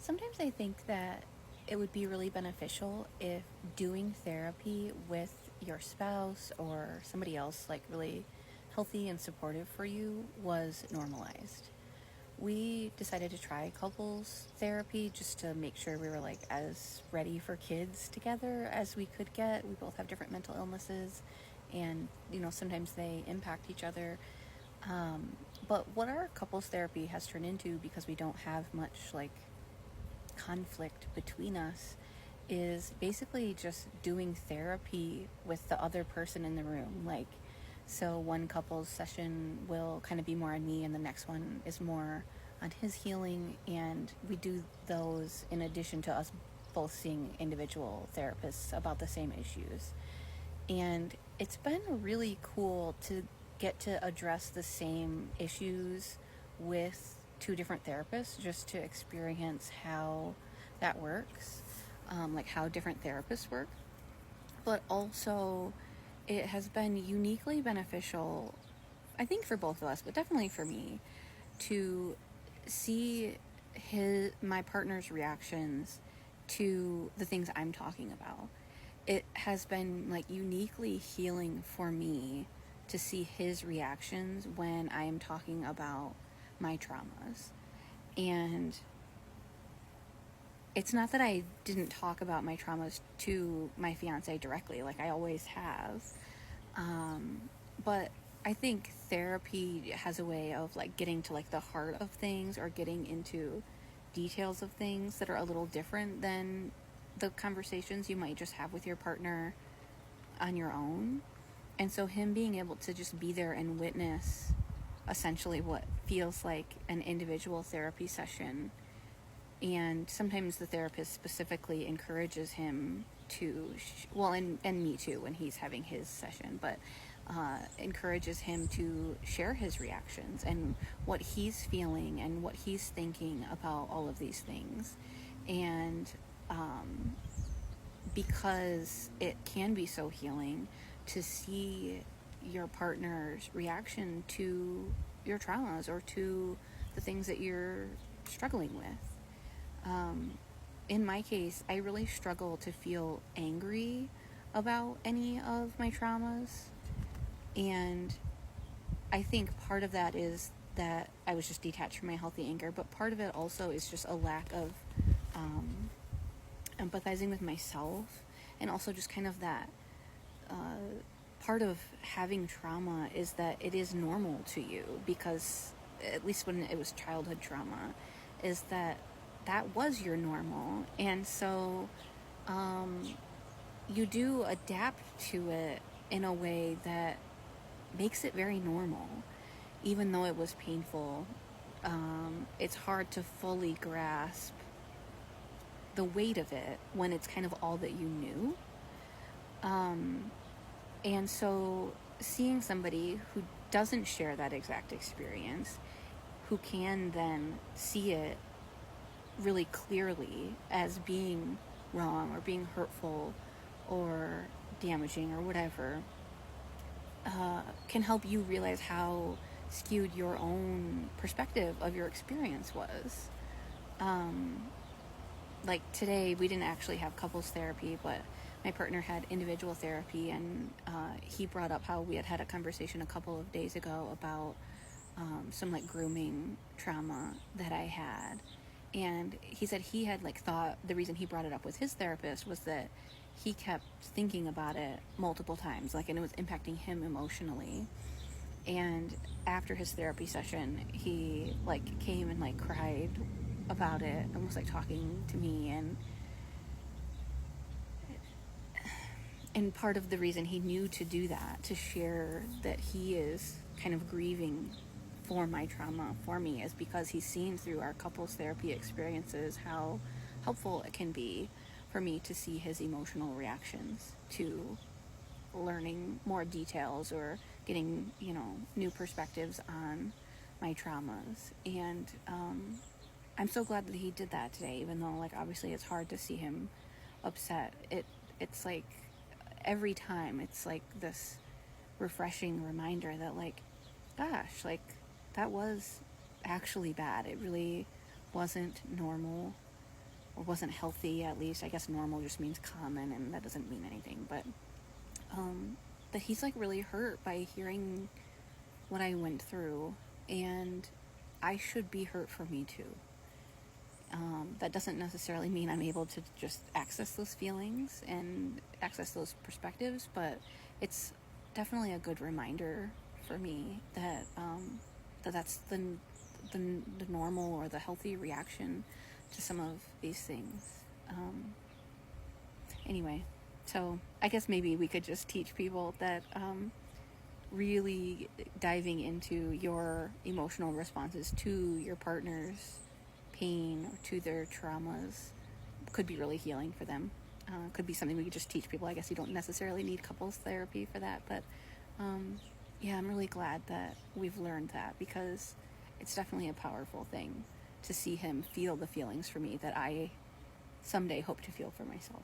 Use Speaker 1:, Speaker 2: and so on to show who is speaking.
Speaker 1: Sometimes I think that it would be really beneficial if doing therapy with your spouse or somebody else, like really healthy and supportive for you, was normalized. We decided to try couples therapy just to make sure we were like as ready for kids together as we could get. We both have different mental illnesses, and sometimes they impact each other. But what our couples therapy has turned into, because we don't have much like conflict between us, is basically just doing therapy with the other person in the room. Like, so one couple's session will kind of be more on me, and the next one is more on his healing. And we do those in addition to us both seeing individual therapists about the same issues. And it's been really cool to get to address the same issues with two different therapists, just to experience how that works, like how different therapists work. But also, it has been uniquely beneficial, I think, for both of us, but definitely for me, to see my partner's reactions to the things I'm talking about. It has been like uniquely healing for me to see his reactions when I am talking about my traumas. And it's not that I didn't talk about my traumas to my fiance directly, like I always have. But I think therapy has a way of like getting to like the heart of things, or getting into details of things that are a little different than the conversations you might just have with your partner on your own. And so him being able to just be there and witness essentially what feels like an individual therapy session, and sometimes the therapist specifically encourages him to and me too when he's having his session, but encourages him to share his reactions and what he's feeling and what he's thinking about all of these things. And because it can be so healing to see your partner's reaction to your traumas or to the things that you're struggling with. In my case, I really struggle to feel angry about any of my traumas. And I think part of that is that I was just detached from my healthy anger, but part of it also is just a lack of empathizing with myself, and also just kind of that part of having trauma is that it is normal to you, because at least when it was childhood trauma, is that was your normal. And so you do adapt to it in a way that makes it very normal, even though it was painful. It's hard to fully grasp the weight of it when it's kind of all that you knew. And so seeing somebody who doesn't share that exact experience, who can then see it really clearly as being wrong or being hurtful or damaging or whatever, can help you realize how skewed your own perspective of your experience was. Like today, we didn't actually have couples therapy, but my partner had individual therapy, and he brought up how we had a conversation a couple of days ago about some like grooming trauma that I had. And he said he had like thought the reason he brought it up with his therapist was that he kept thinking about it multiple times, like, and it was impacting him emotionally. And after his therapy session, he like came and like cried about it, almost like talking to me. And part of the reason he knew to do that, to share that he is kind of grieving for my trauma for me, is because he's seen through our couples therapy experiences how helpful it can be for me to see his emotional reactions to learning more details or getting, new perspectives on my traumas. And I'm so glad that he did that today, even though, like, obviously it's hard to see him upset. It's like every time it's like this refreshing reminder that, like, gosh, like, that was actually bad. It really wasn't normal. or wasn't healthy, at least. I guess normal just means common, and that doesn't mean anything. But that he's like really hurt by hearing what I went through, and I should be hurt for me too. That doesn't necessarily mean I'm able to just access those feelings and access those perspectives, but it's definitely a good reminder for me that that's the normal or the healthy reaction to some of these things. Anyway, so I guess maybe we could just teach people that really diving into your emotional responses to your partner's pain or to their traumas could be really healing for them. Could be something we could just teach people. I guess you don't necessarily need couples therapy for that, but yeah, I'm really glad that we've learned that, because it's definitely a powerful thing to see him feel the feelings for me that I someday hope to feel for myself.